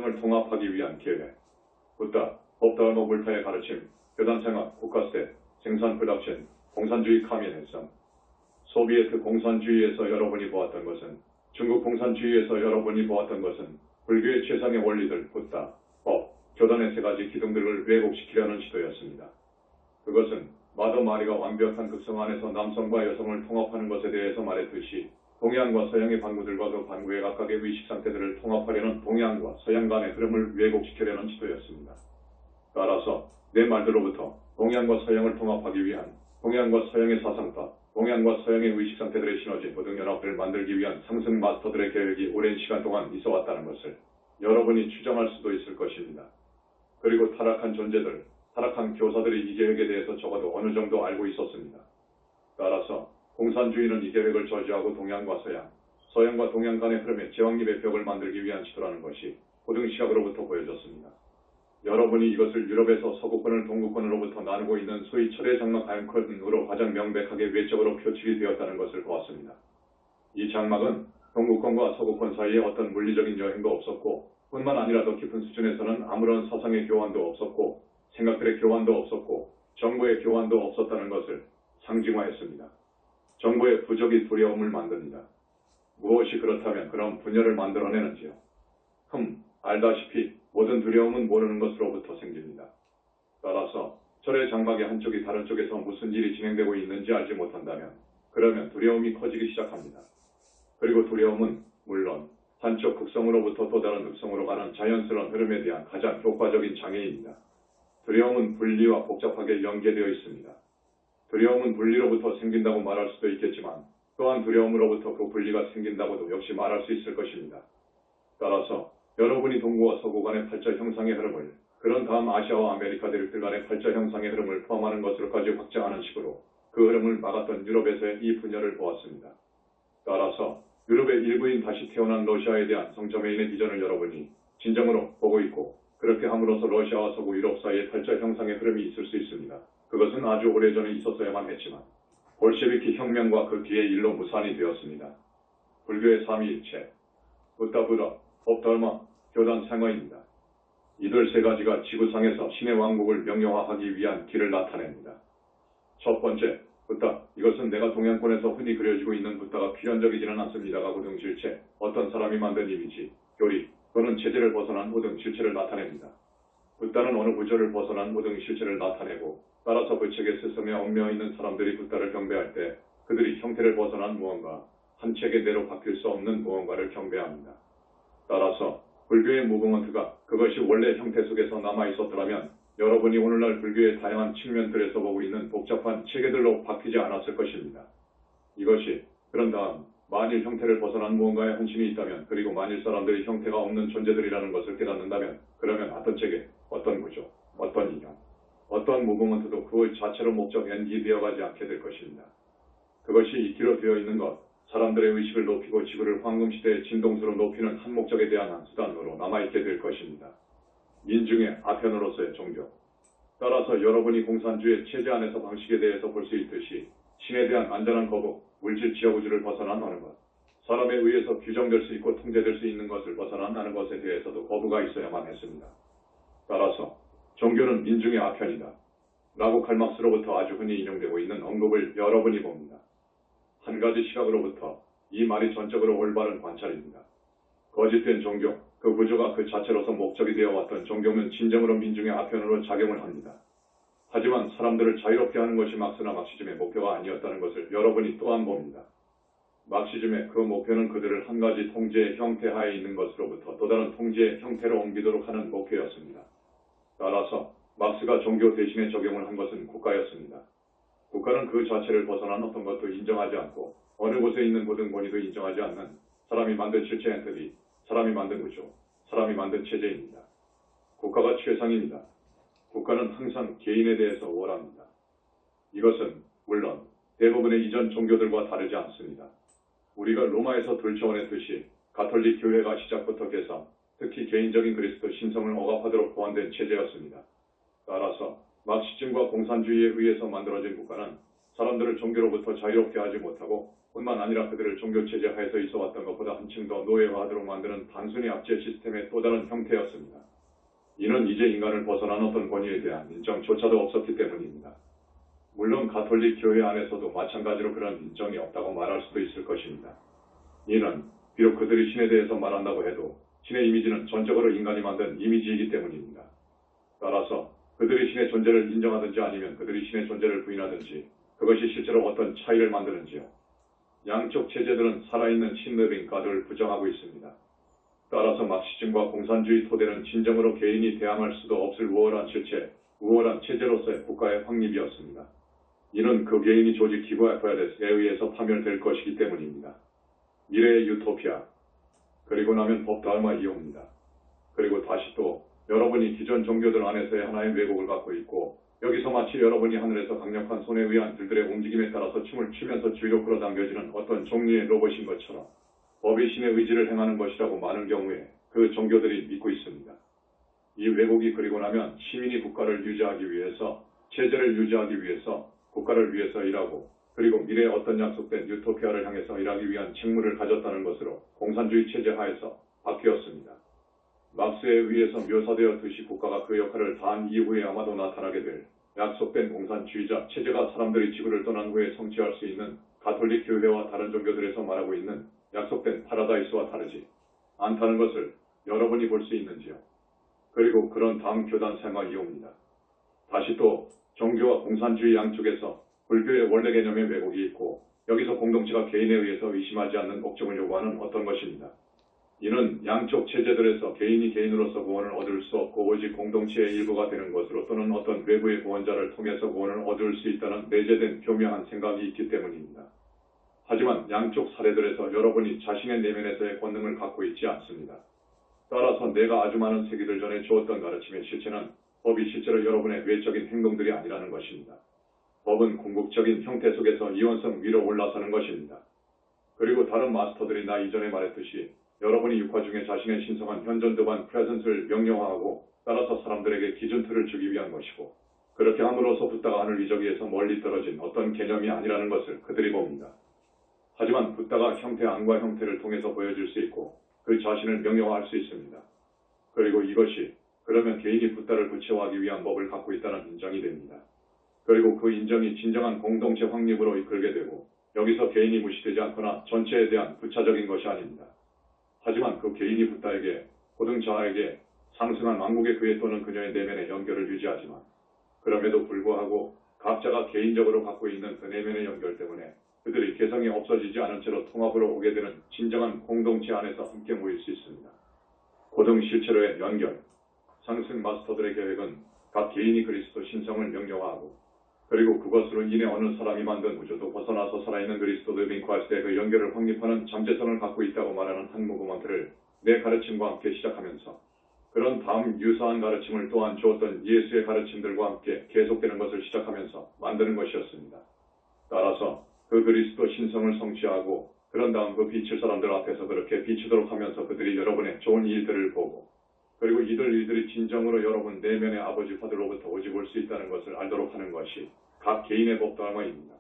서양을 통합하기 위한 계획. 붓다, 법다음어 물타의 가르침, 교단생활, 국가세, 생산 프로덕션, 공산주의 카미니즘. 소비에트 공산주의에서 여러분이 보았던 것은, 중국 공산주의에서 여러분이 보았던 것은 불교의 최상의 원리들, 붓다, 법, 교단의 세 가지 기둥들을 왜곡시키려는 시도였습니다. 그것은 마더 마리가 완벽한 극성 안에서 남성과 여성을 통합하는 것에 대해서 말했듯이 동양과 서양의 반구들과 그 반구의 각각의 의식 상태들을 통합하려는 동양과 서양 간의 흐름을 왜곡시키려는 시도였습니다. 따라서 내 말들로부터 동양과 서양을 통합하기 위한 동양과 서양의 사상파, 동양과 서양의 의식 상태들의 시너지 고등 연합을 만들기 위한 상승 마스터들의 계획이 오랜 시간 동안 있어왔다는 것을 여러분이 추정할 수도 있을 것입니다. 그리고 타락한 존재들, 타락한 교사들이 이 계획에 대해서 적어도 어느 정도 알고 있었습니다. 따라서 공산주의는 이 계획을 저지하고 동양과 서양, 서양과 동양 간의 흐름의 제왕립의 벽을 만들기 위한 시도라는 것이 고등 시각으로부터 보여졌습니다. 여러분이 이것을 유럽에서 서구권을 동구권으로부터 나누고 있는 소위 철의 장막 아이콘으로 가장 명백하게 외적으로 표출이 되었다는 것을 보았습니다. 이 장막은 동구권과 서구권 사이에 어떤 물리적인 여행도 없었고 뿐만 아니라 더 깊은 수준에서는 아무런 사상의 교환도 없었고 생각들의 교환도 없었고 정보의 교환도 없었다는 것을 상징화했습니다. 정보의 부족이 두려움을 만듭니다. 무엇이 그렇다면 그런 분열을 만들어내는지요? 알다시피 모든 두려움은 모르는 것으로부터 생깁니다. 따라서 철의 장막의 한쪽이 다른 쪽에서 무슨 일이 진행되고 있는지 알지 못한다면 그러면 두려움이 커지기 시작합니다. 그리고 두려움은 물론 한쪽 극성으로부터 또 다른 극성으로 가는 자연스러운 흐름에 대한 가장 효과적인 장애입니다. 두려움은 분리와 복잡하게 연계되어 있습니다. 두려움은 분리로부터 생긴다고 말할 수도 있겠지만 또한 두려움으로부터 그 분리가 생긴다고도 역시 말할 수 있을 것입니다. 따라서 여러분이 동구와 서구 간의 팔자 형상의 흐름을 그런 다음 아시아와 아메리카 대륙들 간의 팔자 형상의 흐름을 포함하는 것으로까지 확장하는 식으로 그 흐름을 막았던 유럽에서의 이 분열을 보았습니다. 따라서 유럽의 일부인 다시 태어난 러시아에 대한 성저메인의 비전을 여러분이 진정으로 보고 있고 그렇게 함으로써 러시아와 서구 유럽 사이의 팔자 형상의 흐름이 있을 수 있습니다. 그것은 아주 오래전에 있었어야만 했지만 볼셰비키 혁명과 그 뒤의 일로 무산이 되었습니다. 불교의 삼위일체, 붓다, 법달마, 교단 생화입니다. 이들 세 가지가 지구상에서 신의 왕국을 명령화하기 위한 길을 나타냅니다. 첫 번째, 붓다. 이것은 내가 동양권에서 흔히 그려지고 있는 붓다가 필연적이지는 않습니다가 고등실체, 어떤 사람이 만든 이미지, 교리, 또는 체제를 벗어난 고등실체를 나타냅니다. 붓다는 어느 구조를 벗어난 고등실체를 나타내고 따라서 그 책의 스승에 얽매여 있는 사람들이 붓다를 경배할 때 그들이 형태를 벗어난 무언가, 한 체계대로 바뀔 수 없는 무언가를 경배합니다. 따라서 불교의 무브먼트가 그것이 원래 형태 속에서 남아있었더라면 여러분이 오늘날 불교의 다양한 측면들에서 보고 있는 복잡한 체계들로 바뀌지 않았을 것입니다. 이것이 그런 다음 만일 형태를 벗어난 무언가의 헌신이 있다면 그리고 만일 사람들이 형태가 없는 존재들이라는 것을 깨닫는다면 그러면 어떤 체계, 어떤 구조, 어떤 인형, 어떤 무브먼트도 그 자체로 목적 연기되어 가지 않게 될 것입니다. 그것이 있기로 되어 있는 것, 사람들의 의식을 높이고 지구를 황금시대의 진동수로 높이는 한 목적에 대한 한 수단으로 남아있게 될 것입니다. 민중의 아편으로서의 종교. 따라서 여러분이 공산주의 체제 안에서 방식에 대해서 볼 수 있듯이 신에 대한 안전한 거부, 물질 지하우주를 벗어난 어느 것, 사람에 의해서 규정될 수 있고 통제될 수 있는 것을 벗어난 어느 것에 대해서도 거부가 있어야만 했습니다. 따라서 종교는 민중의 아편이다 라고 칼막스로부터 아주 흔히 인용되고 있는 언급을 여러분이 봅니다. 한 가지 시각으로부터 이 말이 전적으로 올바른 관찰입니다. 거짓된 종교, 그 구조가 그 자체로서 목적이 되어 왔던 종교는 진정으로 민중의 아편으로 작용을 합니다. 하지만 사람들을 자유롭게 하는 것이 막스나 막시즘의 목표가 아니었다는 것을 여러분이 또한 봅니다. 막시즘의 그 목표는 그들을 한 가지 통제의 형태 하에 있는 것으로부터 또 다른 통제의 형태로 옮기도록 하는 목표였습니다. 따라서 막스가 종교 대신에 적용을 한 것은 국가였습니다. 국가는 그 자체를 벗어난 어떤 것도 인정하지 않고 어느 곳에 있는 모든 권위도 인정하지 않는 사람이 만든 실체 엔터디, 사람이 만든 구조, 사람이 만든 체제입니다. 국가가 최상입니다. 국가는 항상 개인에 대해서 우월합니다. 이것은 물론 대부분의 이전 종교들과 다르지 않습니다. 우리가 로마에서 들춰오냈듯이 가톨릭 교회가 시작부터 개성, 특히 개인적인 그리스도 신성을 억압하도록 보완된 체제였습니다. 따라서 막시즘과 공산주의에 의해서 만들어진 국가는 사람들을 종교로부터 자유롭게 하지 못하고 뿐만 아니라 그들을 종교체제 하에서 있어왔던 것보다 한층 더 노예화하도록 만드는 단순히 압제 시스템의 또 다른 형태였습니다. 이는 이제 인간을 벗어난 어떤 권위에 대한 인정조차도 없었기 때문입니다. 물론 가톨릭 교회 안에서도 마찬가지로 그런 인정이 없다고 말할 수도 있을 것입니다. 이는 비록 그들이 신에 대해서 말한다고 해도 신의 이미지는 전적으로 인간이 만든 이미지이기 때문입니다. 따라서 그들이 신의 존재를 인정하든지 아니면 그들이 신의 존재를 부인하든지 그것이 실제로 어떤 차이를 만드는지요. 양쪽 체제들은 살아있는 신르빙 가드를 부정하고 있습니다. 따라서 막시즘과 공산주의 토대는 진정으로 개인이 대항할 수도 없을 우월한 실체, 우월한 체제로서의 국가의 확립이었습니다. 이는 그 개인이 조직 기구 FRS에 의해서 파멸될 것이기 때문입니다. 미래의 유토피아, 그리고 나면 법다음화 이용입니다. 그리고 다시 또 여러분이 기존 종교들 안에서의 하나의 왜곡을 갖고 있고 여기서 마치 여러분이 하늘에서 강력한 손에 의한 들들의 움직임에 따라서 춤을 추면서 주위로 끌어당겨지는 어떤 종류의 로봇인 것처럼 법이 신의 의지를 행하는 것이라고 많은 경우에 그 종교들이 믿고 있습니다. 이 왜곡이 그리고 나면 시민이 국가를 유지하기 위해서, 체제를 유지하기 위해서, 국가를 위해서 일하고 그리고 미래의 어떤 약속된 유토피아를 향해서 일하기 위한 책무를 가졌다는 것으로 공산주의 체제 하에서 바뀌었습니다. 막스에 의해서 묘사되었듯이 국가가 그 역할을 다한 이후에 아마도 나타나게 될 약속된 공산주의자 체제가 사람들이 지구를 떠난 후에 성취할 수 있는 가톨릭 교회와 다른 종교들에서 말하고 있는 약속된 파라다이스와 다르지 않다는 것을 여러분이 볼 수 있는지요. 그리고 그런 다음 교단 생활 이용입니다. 다시 또 종교와 공산주의 양쪽에서 불교의 원래 개념의 왜곡이 있고 여기서 공동체가 개인에 의해서 의심하지 않는 복종을 요구하는 어떤 것입니다. 이는 양쪽 체제들에서 개인이 개인으로서 구원을 얻을 수 없고 오직 공동체의 일부가 되는 것으로 또는 어떤 외부의 구원자를 통해서 구원을 얻을 수 있다는 내재된 교묘한 생각이 있기 때문입니다. 하지만 양쪽 사례들에서 여러분이 자신의 내면에서의 권능을 갖고 있지 않습니다. 따라서 내가 아주 많은 세기들 전에 주었던 가르침의 실체는 법이 실제로 여러분의 외적인 행동들이 아니라는 것입니다. 법은 궁극적인 형태 속에서 이원성 위로 올라서는 것입니다. 그리고 다른 마스터들이 나 이전에 말했듯이 여러분이 육화 중에 자신의 신성한 현존도반 프레젠스를 명령화하고 따라서 사람들에게 기준틀을 주기 위한 것이고 그렇게 함으로써 붓다가 하늘 위저기에서 멀리 떨어진 어떤 개념이 아니라는 것을 그들이 봅니다. 하지만 붓다가 형태 안과 형태를 통해서 보여줄 수 있고 그 자신을 명령화할 수 있습니다. 그리고 이것이 그러면 개인이 붓다를 구체화하기 위한 법을 갖고 있다는 인정이 됩니다. 그리고 그 인정이 진정한 공동체 확립으로 이끌게 되고 여기서 개인이 무시되지 않거나 전체에 대한 부차적인 것이 아닙니다. 하지만 그 개인이 붓다에게 고등 자아에게 상승한 왕국의 그의 또는 그녀의 내면의 연결을 유지하지만 그럼에도 불구하고 각자가 개인적으로 갖고 있는 그 내면의 연결 때문에 그들이 개성이 없어지지 않은 채로 통합으로 오게 되는 진정한 공동체 안에서 함께 모일 수 있습니다. 고등 실체로의 연결, 상승 마스터들의 계획은 각 개인이 그리스도 신성을 명령화하고 그리고 그것으로 인해 어느 사람이 만든 우주도 벗어나서 살아있는 그리스도 리빙 크라이스트의 그 연결을 확립하는 잠재성을 갖고 있다고 말하는 한 무브먼트를 내 가르침과 함께 시작하면서 그런 다음 유사한 가르침을 또한 주었던 예수의 가르침들과 함께 계속되는 것을 시작하면서 만드는 것이었습니다. 따라서 그 그리스도 신성을 성취하고 그런 다음 그 비칠 사람들 앞에서 그렇게 비추도록 하면서 그들이 여러분의 좋은 일들을 보고 그리고 이들 일들이 진정으로 여러분 내면의 아버지 파들로부터 오직 올 수 있다는 것을 알도록 하는 것이 각 개인의 법다음화입니다.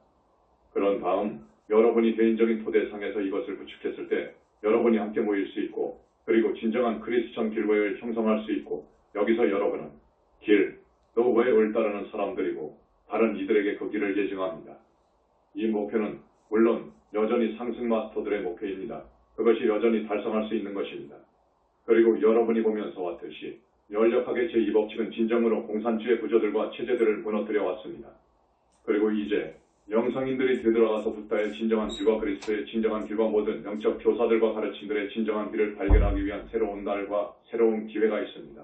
그런 다음 여러분이 개인적인 토대상에서 이것을 구축했을 때 여러분이 함께 모일 수 있고 그리고 진정한 크리스천 길웨이를 형성할 수 있고 여기서 여러분은 길, 또 웨이를 따르는 사람들이고 다른 이들에게 그 길을 예증합니다. 이 목표는 물론 여전히 상승 마스터들의 목표입니다. 그것이 여전히 달성할 수 있는 것입니다. 그리고 여러분이 보면서 왔듯이 열역하게 제2법칙은 진정으로 공산주의 구조들과 체제들을 무너뜨려 왔습니다. 그리고 이제 영성인들이 되돌아가서 붓다의 진정한 길과 그리스도의 진정한 길과 모든 영적 교사들과 가르침들의 진정한 길을 발견하기 위한 새로운 날과 새로운 기회가 있습니다.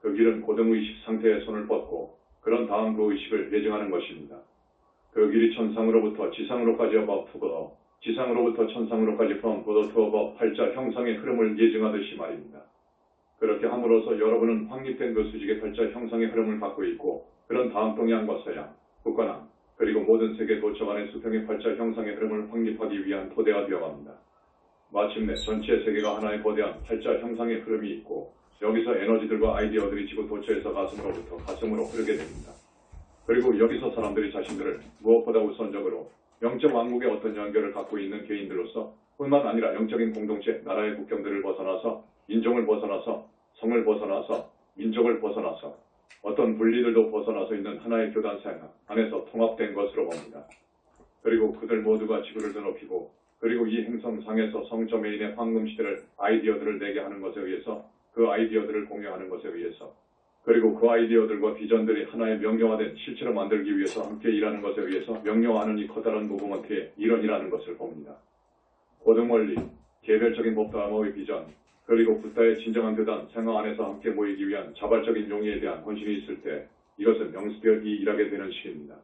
그 길은 고등의식 상태에 손을 뻗고 그런 다음 그 의식을 예증하는 것입니다. 그 길이 천상으로부터 지상으로까지 above to below, 지상으로부터 천상으로까지 from below to above 팔자 형상의 흐름을 예증하듯이 말입니다. 그렇게 함으로써 여러분은 확립된 그 수직의 팔자 형상의 흐름을 갖고 있고 그런 다음 동양과 서양, 북과 남, 그리고 모든 세계 도처 간의 수평의 팔자 형상의 흐름을 확립하기 위한 토대가 되어갑니다. 마침내 전체 세계가 하나의 거대한 팔자 형상의 흐름이 있고 여기서 에너지들과 아이디어들이 지구 도처에서 가슴으로부터 가슴으로 흐르게 됩니다. 그리고 여기서 사람들이 자신들을 무엇보다 우선적으로 영적 왕국의 어떤 연결을 갖고 있는 개인들로서 뿐만 아니라 영적인 공동체, 나라의 국경들을 벗어나서 인종을 벗어나서 성을 벗어나서 민족을 벗어나서 어떤 분리들도 벗어나서 있는 하나의 교단 생활 안에서 통합된 것으로 봅니다. 그리고 그들 모두가 지구를 드높이고 그리고 이 행성상에서 성점에인의 황금시대를 아이디어들을 내게 하는 것에 의해서 그 아이디어들을 공유하는 것에 의해서 그리고 그 아이디어들과 비전들이 하나의 명료화된 실체로 만들기 위해서 함께 일하는 것에 의해서 명료화하는 이 커다란 무브먼트의 일원이라는 것을 봅니다. 고등원리, 개별적인 법다음의 비전, 그리고 붓다의 진정한 교단 생활 안에서 함께 모이기 위한 자발적인 용의에 대한 헌신이 있을 때 이것은 영스피어이 일하게 되는 시기입니다.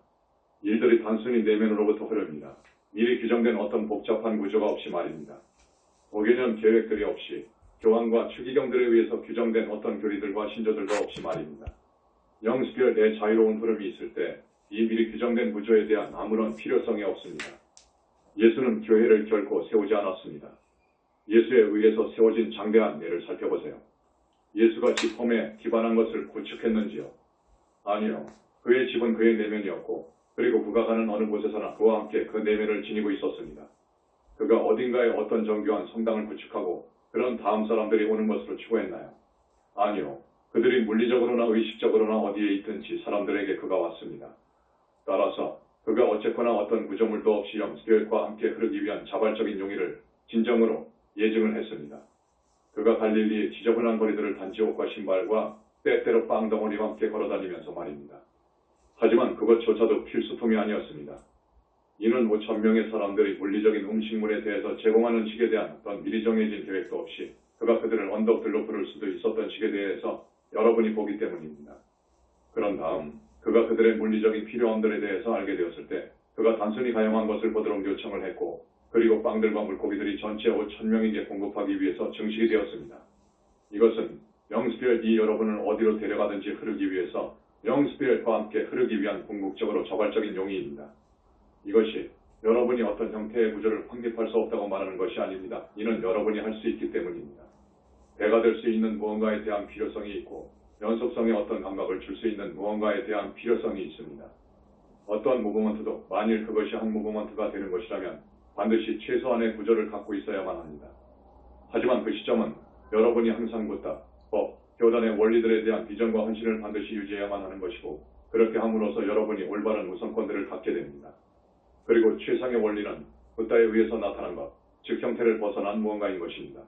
일들이 단순히 내면으로부터 흐릅니다. 미리 규정된 어떤 복잡한 구조가 없이 말입니다. 5개년 계획들이 없이 교황과 추기경들에 의해서 규정된 어떤 교리들과 신조들과 없이 말입니다. 영스피어 내 자유로운 흐름이 있을 때 이 미리 규정된 구조에 대한 아무런 필요성이 없습니다. 예수는 교회를 결코 세우지 않았습니다. 예수에 의해서 세워진 장대한 예를 살펴보세요. 예수가 집 홈에 기반한 것을 구축했는지요? 아니요. 그의 집은 그의 내면이었고 그리고 그가 가는 어느 곳에서나 그와 함께 그 내면을 지니고 있었습니다. 그가 어딘가에 어떤 정교한 성당을 구축하고 그런 다음 사람들이 오는 것으로 추구했나요? 아니요. 그들이 물리적으로나 의식적으로나 어디에 있든지 사람들에게 그가 왔습니다. 따라서 그가 어쨌거나 어떤 구조물도 없이 영스피어과 함께 흐르기 위한 자발적인 용의를 진정으로 예증을 했습니다. 그가 갈릴리의 지저분한 거리들을 단지 옷과 신발과 때때로 빵덩어리와 함께 걸어다니면서 말입니다. 하지만 그것조차도 필수품이 아니었습니다. 이는 5,000명의 사람들이 물리적인 음식물에 대해서 제공하는 식에 대한 어떤 미리 정해진 계획도 없이 그가 그들을 언덕들로 부를 수도 있었던 식에 대해서 여러분이 보기 때문입니다. 그런 다음 그가 그들의 물리적인 필요함들에 대해서 알게 되었을 때 그가 단순히 가용한 것을 보도록 요청을 했고 그리고 빵들과 물고기들이 전체 5,000명에게 공급하기 위해서 증식이 되었습니다. 이것은 영스피어이 여러분을 어디로 데려가든지 흐르기 위해서 영스피어과 함께 흐르기 위한 궁극적으로 자발적인 용의입니다. 이것이 여러분이 어떤 형태의 구조를 확립할 수 없다고 말하는 것이 아닙니다. 이는 여러분이 할 수 있기 때문입니다. 배가 될 수 있는 무언가에 대한 필요성이 있고 연속성의 어떤 감각을 줄 수 있는 무언가에 대한 필요성이 있습니다. 어떠한 무브먼트도 만일 그것이 한 무브먼트가 되는 것이라면 반드시 최소한의 구조를 갖고 있어야만 합니다. 하지만 그 시점은 여러분이 항상 붓다, 법, 교단의 원리들에 대한 비전과 헌신을 반드시 유지해야만 하는 것이고 그렇게 함으로써 여러분이 올바른 우선권들을 갖게 됩니다. 그리고 최상의 원리는 붓다에 의해서 나타난 것, 즉 형태를 벗어난 무언가인 것입니다.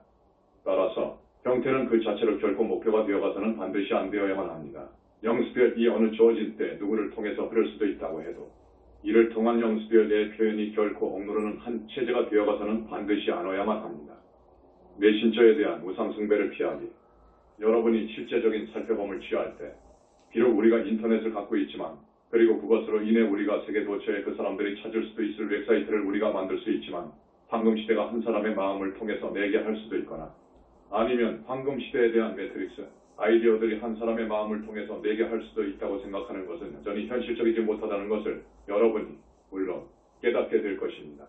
따라서 형태는 그 자체로 결코 목표가 되어가서는 반드시 안 되어야만 합니다. 영스피어이 어느 주어진 때 누구를 통해서 흐를 수도 있다고 해도 이를 통한 영스피어의 표현이 결코 억누르는 한 체제가 되어가서는 반드시 안 와야만 합니다. 메신저에 대한 우상숭배를 피하기. 여러분이 실제적인 살펴봄을 취할 때 비록 우리가 인터넷을 갖고 있지만 그리고 그것으로 인해 우리가 세계 도처에 그 사람들이 찾을 수도 있을 웹사이트를 우리가 만들 수 있지만 황금시대가 한 사람의 마음을 통해서 내게 할 수도 있거나 아니면 황금시대에 대한 매트릭스, 아이디어들이 한 사람의 마음을 통해서 내게 할 수도 있다고 생각하는 것은 여전히 현실적이지 못하다는 것을 여러분이 물론 깨닫게 될 것입니다.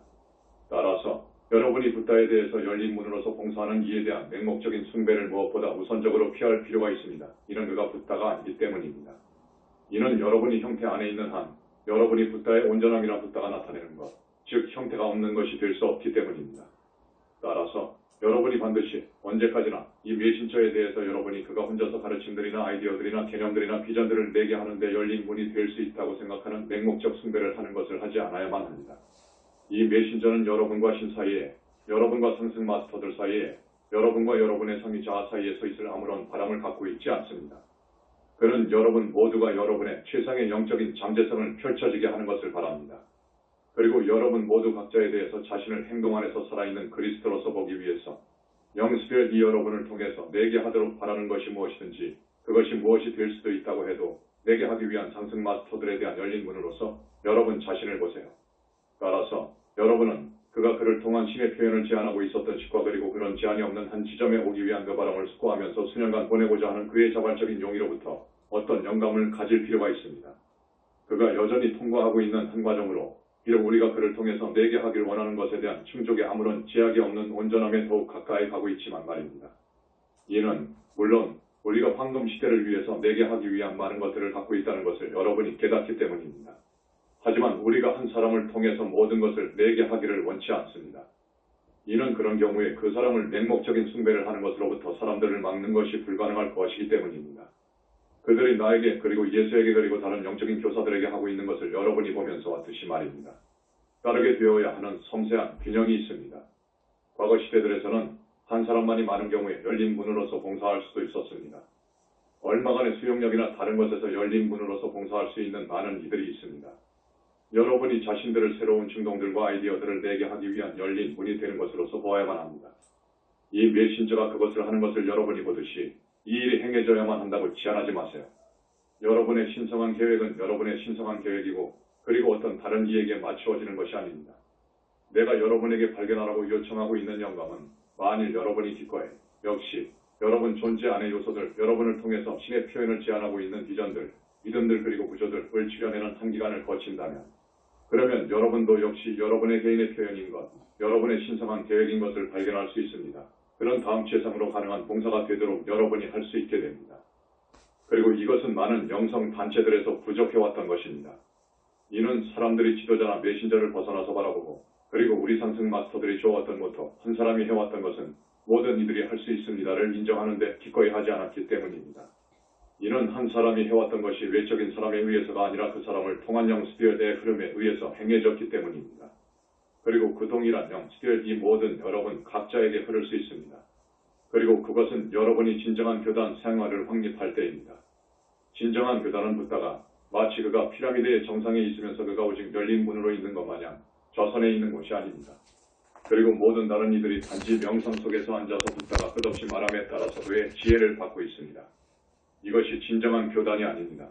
따라서 여러분이 붓다에 대해서 열린 문으로서 봉사하는 이에 대한 맹목적인 숭배를 무엇보다 우선적으로 피할 필요가 있습니다. 이는 그가 붓다가 아니기 때문입니다. 이는 여러분이 형태 안에 있는 한 여러분이 붓다의 온전함이나 붓다가 나타내는 것, 즉 형태가 없는 것이 될 수 없기 때문입니다. 따라서 여러분이 반드시 언제까지나 이 메신저에 대해서 여러분이 그가 혼자서 가르침들이나 아이디어들이나 개념들이나 비전들을 내게 하는데 열린 문이 될 수 있다고 생각하는 맹목적 숭배를 하는 것을 하지 않아야만 합니다. 이 메신저는 여러분과 신 사이에, 여러분과 상승 마스터들 사이에, 여러분과 여러분의 성의 자아 사이에 서 있을 아무런 바람을 갖고 있지 않습니다. 그는 여러분 모두가 여러분의 최상의 영적인 잠재성을 펼쳐지게 하는 것을 바랍니다. 그리고 여러분 모두 각자에 대해서 자신을 행동 안에서 살아있는 그리스도로서 보기 위해서 영스피어이 여러분을 통해서 내게 하도록 바라는 것이 무엇이든지 그것이 무엇이 될 수도 있다고 해도 내게 하기 위한 상승 마스터들에 대한 열린 문으로서 여러분 자신을 보세요. 따라서 여러분은 그가 그를 통한 신의 표현을 제안하고 있었던 식과 그리고 그런 제한이 없는 한 지점에 오기 위한 그 바람을 숙고하면서 수년간 보내고자 하는 그의 자발적인 용의로부터 어떤 영감을 가질 필요가 있습니다. 그가 여전히 통과하고 있는 한 과정으로 비록 우리가 그를 통해서 내게 하길 원하는 것에 대한 충족에 아무런 제약이 없는 온전함에 더욱 가까이 가고 있지만 말입니다. 이는 물론 우리가 황금 시대를 위해서 내게 하기 위한 많은 것들을 갖고 있다는 것을 여러분이 깨닫기 때문입니다. 하지만 우리가 한 사람을 통해서 모든 것을 내게 하기를 원치 않습니다. 이는 그런 경우에 그 사람을 맹목적인 숭배를 하는 것으로부터 사람들을 막는 것이 불가능할 것이기 때문입니다. 그들이 나에게 그리고 예수에게 그리고 다른 영적인 교사들에게 하고 있는 것을 여러분이 보면서 왔듯이 말입니다. 따르게 되어야 하는 섬세한 균형이 있습니다. 과거 시대들에서는 한 사람만이 많은 경우에 열린 문으로서 봉사할 수도 있었습니다. 얼마간의 수용력이나 다른 것에서 열린 문으로서 봉사할 수 있는 많은 이들이 있습니다. 여러분이 자신들을 새로운 충동들과 아이디어들을 내게 하기 위한 열린 문이 되는 것으로서 보아야만 합니다. 이 메신저가 그것을 하는 것을 여러분이 보듯이 이 일이 행해져야만 한다고 지안하지 마세요. 여러분의 신성한 계획은 여러분의 신성한 계획이고 그리고 어떤 다른 이에게 맞추어지는 것이 아닙니다. 내가 여러분에게 발견하라고 요청하고 있는 영감은 만일 여러분이 기꺼이 역시 여러분 존재 안의 요소들, 여러분을 통해서 신의 표현을 제안하고 있는 비전들, 믿음들 그리고 구조들을 지켜내는 한기간을 거친다면 그러면 여러분도 역시 여러분의 개인의 표현인 것, 여러분의 신성한 계획인 것을 발견할 수 있습니다. 그런 다음 최상으로 가능한 봉사가 되도록 여러분이 할 수 있게 됩니다. 그리고 이것은 많은 영성 단체들에서 부족해왔던 것입니다. 이는 사람들이 지도자나 메신저를 벗어나서 바라보고 그리고 우리 상승 마스터들이 좋았던 모토, 한 사람이 해왔던 것은 모든 이들이 할 수 있습니다를 인정하는데 기꺼이 하지 않았기 때문입니다. 이는 한 사람이 해왔던 것이 외적인 사람에 의해서가 아니라 그 사람을 통한 영 스티어의 흐름에 의해서 행해졌기 때문입니다. 그리고 그 동일한 영 스티어 이 모든 여러분 각자에게 흐를 수 있습니다. 그리고 그것은 여러분이 진정한 교단 생활을 확립할 때입니다. 진정한 교단은 붓다가 마치 그가 피라미드의 정상에 있으면서 그가 오직 열린 문으로 있는 것 마냥 좌선에 있는 곳이 아닙니다. 그리고 모든 다른 이들이 단지 명상 속에서 앉아서 붓다가 끝없이 말함에 따라서 그의 지혜를 받고 있습니다. 이것이 진정한 교단이 아닙니다.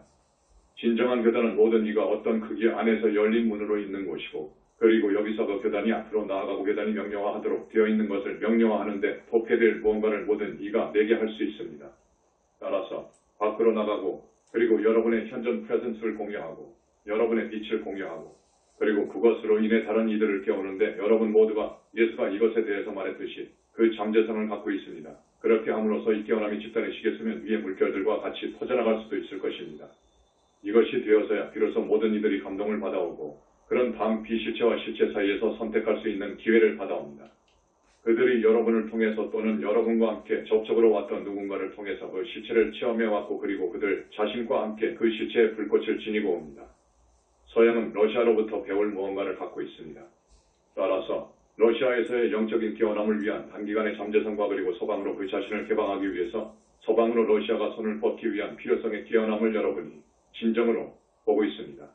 진정한 교단은 모든 이가 어떤 크기 안에서 열린 문으로 있는 곳이고 그리고 여기서 그 교단이 앞으로 나아가고 교단이 명령화하도록 되어 있는 것을 명령화하는데 도패될 무언가를 모든 이가 내게 할 수 있습니다. 따라서 밖으로 나가고 그리고 여러분의 현존 프레젠스를 공유하고 여러분의 빛을 공유하고 그리고 그것으로 인해 다른 이들을 깨우는데 여러분 모두가 예수가 이것에 대해서 말했듯이 그 잠재성을 갖고 있습니다. 그렇게 함으로써 이 깨어남이 집단의 시계 수면 위의 물결들과 같이 퍼져나갈 수도 있을 것입니다. 이것이 되어서야 비로소 모든 이들이 감동을 받아오고 그런 다음 비실체와 실체 사이에서 선택할 수 있는 기회를 받아옵니다. 그들이 여러분을 통해서 또는 여러분과 함께 접촉으로 왔던 누군가를 통해서 그 실체를 체험해왔고 그리고 그들 자신과 함께 그 실체의 불꽃을 지니고 옵니다. 서양은 러시아로부터 배울 무언가를 갖고 있습니다. 따라서 러시아에서의 영적인 깨어남을 위한 단기간의 잠재성과 그리고 서방으로 그 자신을 개방하기 위해서 서방으로 러시아가 손을 뻗기 위한 필요성의 깨어남을 여러분이 진정으로 보고 있습니다.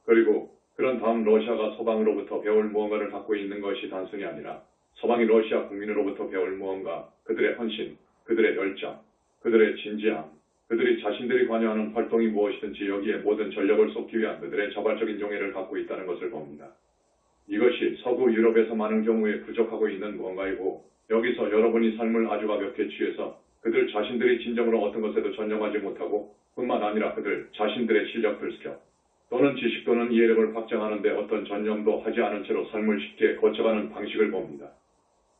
그리고 그런 다음 러시아가 서방으로부터 배울 무언가를 갖고 있는 것이 단순히 아니라 서방이 러시아 국민으로부터 배울 무언가, 그들의 헌신, 그들의 열정, 그들의 진지함, 그들이 자신들이 관여하는 활동이 무엇이든지 여기에 모든 전력을 쏟기 위한 그들의 자발적인 용의를 갖고 있다는 것을 봅니다. 이것이 서구 유럽에서 많은 경우에 부족하고 있는 무언가이고 여기서 여러분이 삶을 아주 가볍게 취해서 그들 자신들이 진정으로 어떤 것에도 전념하지 못하고 뿐만 아니라 그들 자신들의 실력들 스켜 또는 지식 또는 이해력을 확장하는 데 어떤 전념도 하지 않은 채로 삶을 쉽게 거쳐가는 방식을 봅니다.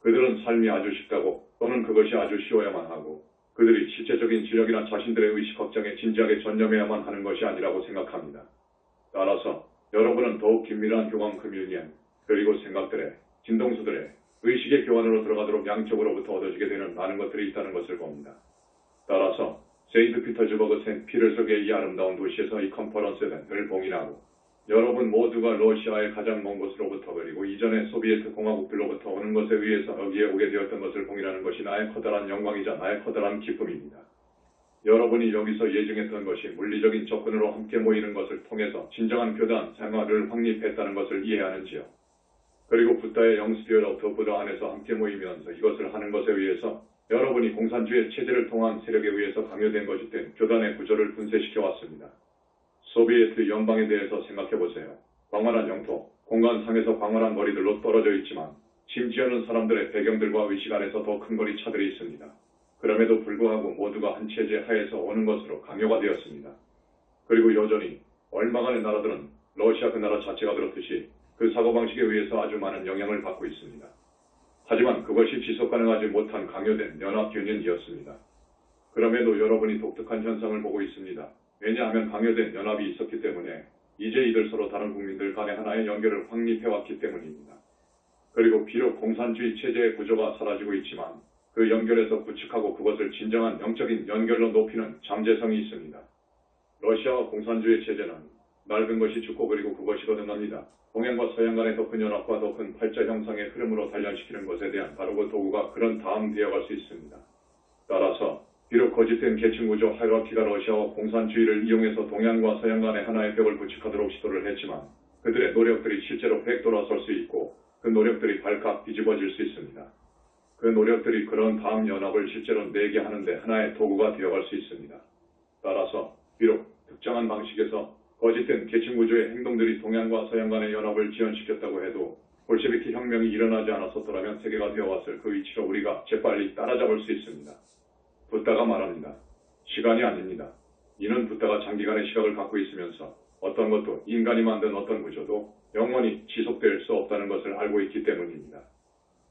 그들은 삶이 아주 쉽다고 또는 그것이 아주 쉬워야만 하고 그들이 실제적인 지력이나 자신들의 의식 확장에 진지하게 전념해야만 하는 것이 아니라고 생각합니다. 따라서 여러분은 더욱 긴밀한 교감 커뮤니언 그리고 생각들의, 진동수들의 의식의 교환으로 들어가도록 양쪽으로부터 얻어지게 되는 많은 것들이 있다는 것을 봅니다. 따라서 세인트 피터즈버그 생 피터스버그의 이 아름다운 도시에서 이 컨퍼런스는 늘 봉인하고 여러분 모두가 러시아의 가장 먼 곳으로부터 그리고 이전의 소비에트 공화국들로부터 오는 것에 의해서 여기에 오게 되었던 것을 봉인하는 것이 나의 커다란 영광이자 나의 커다란 기쁨입니다. 여러분이 여기서 예증했던 것이 물리적인 접근으로 함께 모이는 것을 통해서 진정한 교단 생활을 확립했다는 것을 이해하는지요. 그리고 붓다의 영스피어 오브 부다 안에서 함께 모이면서 이것을 하는 것에 의해서 여러분이 공산주의 체제를 통한 세력에 의해서 강요된 것이 된 교단의 구조를 분쇄시켜 왔습니다. 소비에트 연방에 대해서 생각해보세요. 광활한 영토, 공간상에서 광활한 거리들로 떨어져 있지만 심지어는 사람들의 배경들과 의식 안에서 더 큰 거리 차들이 있습니다. 그럼에도 불구하고 모두가 한 체제 하에서 오는 것으로 강요가 되었습니다. 그리고 여전히 얼마간의 나라들은 러시아 그 나라 자체가 그렇듯이 그 사고방식에 의해서 아주 많은 영향을 받고 있습니다. 하지만 그것이 지속 가능하지 못한 강요된 연합유년이었습니다. 그럼에도 여러분이 독특한 현상을 보고 있습니다. 왜냐하면 강요된 연합이 있었기 때문에 이제 이들 서로 다른 국민들 간의 하나의 연결을 확립해왔기 때문입니다. 그리고 비록 공산주의 체제의 구조가 사라지고 있지만 그 연결에서 구축하고 그것을 진정한 영적인 연결로 높이는 잠재성이 있습니다. 러시아와 공산주의 체제는 낡은 것이 죽고 그리고 그것이 거듭납니다. 동양과 서양 간의 더 큰 연합과 더 큰 팔자 형상의 흐름으로 단련시키는 것에 대한 바로 도구가 그런 다음 되어갈 수 있습니다. 따라서 비록 거짓된 계층구조 하이라키가 러시아와 공산주의를 이용해서 동양과 서양 간의 하나의 벽을 구축하도록 시도를 했지만 그들의 노력들이 실제로 백돌아설 수 있고 그 노력들이 발칵 뒤집어질 수 있습니다. 그 노력들이 그런 다음 연합을 실제로 내게 하는데 하나의 도구가 되어갈 수 있습니다. 따라서 비록 특정한 방식에서 거짓된 계층구조의 행동들이 동양과 서양 간의 연합을 지연시켰다고 해도 볼셰비키 혁명이 일어나지 않았었더라면 세계가 되어왔을 그 위치로 우리가 재빨리 따라잡을 수 있습니다. 붓다가 말합니다. 시간이 아닙니다. 이는 붓다가 장기간의 시각을 갖고 있으면서 어떤 것도 인간이 만든 어떤 구조도 영원히 지속될 수 없다는 것을 알고 있기 때문입니다.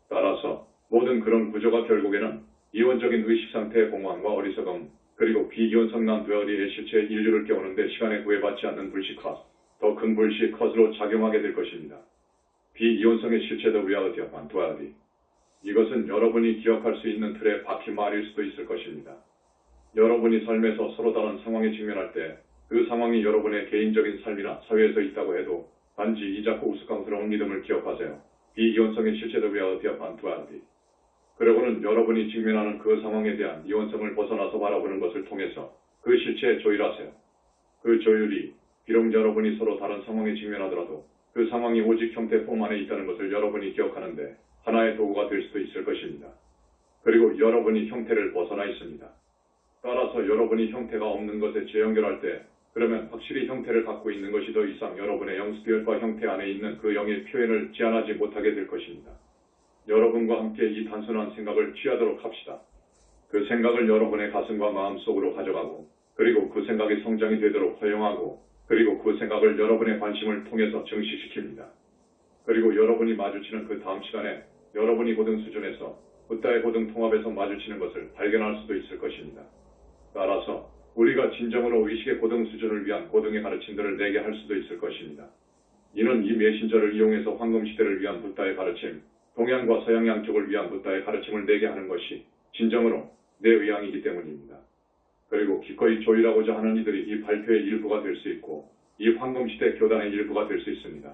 따라서 모든 그런 구조가 결국에는 이원적인 의식상태의 공황과 어리석음 그리고 비이온성 난두어리의 실체의 인류를 깨우는데 시간에 구애받지 않는 불씨컷, 더 큰 불씨컷으로 작용하게 될 것입니다. 비이온성의 실체도 위아드디어 반두아디. 이것은 여러분이 기억할 수 있는 틀의 박힌 말일 수도 있을 것입니다. 여러분이 삶에서 서로 다른 상황에 직면할 때 그 상황이 여러분의 개인적인 삶이나 사회에서 있다고 해도 단지 이 작고 우스꽝스러운 믿음을 기억하세요. 비이온성의 실체도 위아드디어 반두아디. 그러고는 여러분이 직면하는 그 상황에 대한 이원성을 벗어나서 바라보는 것을 통해서 그 실체에 조율하세요. 그 조율이 비록 여러분이 서로 다른 상황에 직면하더라도 그 상황이 오직 형태뿐 안에 있다는 것을 여러분이 기억하는데 하나의 도구가 될 수도 있을 것입니다. 그리고 여러분이 형태를 벗어나 있습니다. 따라서 여러분이 형태가 없는 것에 재연결할 때 그러면 확실히 형태를 갖고 있는 것이 더 이상 여러분의 영스피어과 형태 안에 있는 그 영의 표현을 제한하지 못하게 될 것입니다. 여러분과 함께 이 단순한 생각을 취하도록 합시다. 그 생각을 여러분의 가슴과 마음속으로 가져가고 그리고 그 생각이 성장이 되도록 허용하고 그리고 그 생각을 여러분의 관심을 통해서 증식시킵니다. 그리고 여러분이 마주치는 그 다음 시간에 여러분이 고등 수준에서 붓다의 고등 통합에서 마주치는 것을 발견할 수도 있을 것입니다. 따라서 우리가 진정으로 의식의 고등 수준을 위한 고등의 가르침들을 내게 할 수도 있을 것입니다. 이는 이 메신저를 이용해서 황금시대를 위한 붓다의 가르침, 동양과 서양 양쪽을 위한 붓다의 가르침을 내게 하는 것이 진정으로 내 의향이기 때문입니다. 그리고 기꺼이 조율하고자 하는 이들이 이 발표의 일부가 될 수 있고 이 황금시대 교단의 일부가 될 수 있습니다.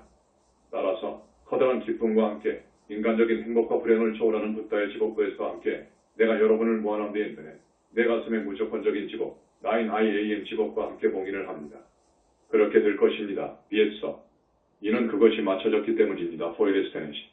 따라서 커다란 기쁨과 함께 인간적인 행복과 불행을 초월하는 붓다의 직업부에서 함께 내가 여러분을 모아놓은 데 인터넷, 내 가슴의 무조건적인 직업, 9IAM 직업과 함께 봉인을 합니다. 그렇게 될 것입니다. 비에서. 이는 그것이 맞춰졌기 때문입니다. 포에레스테넷이.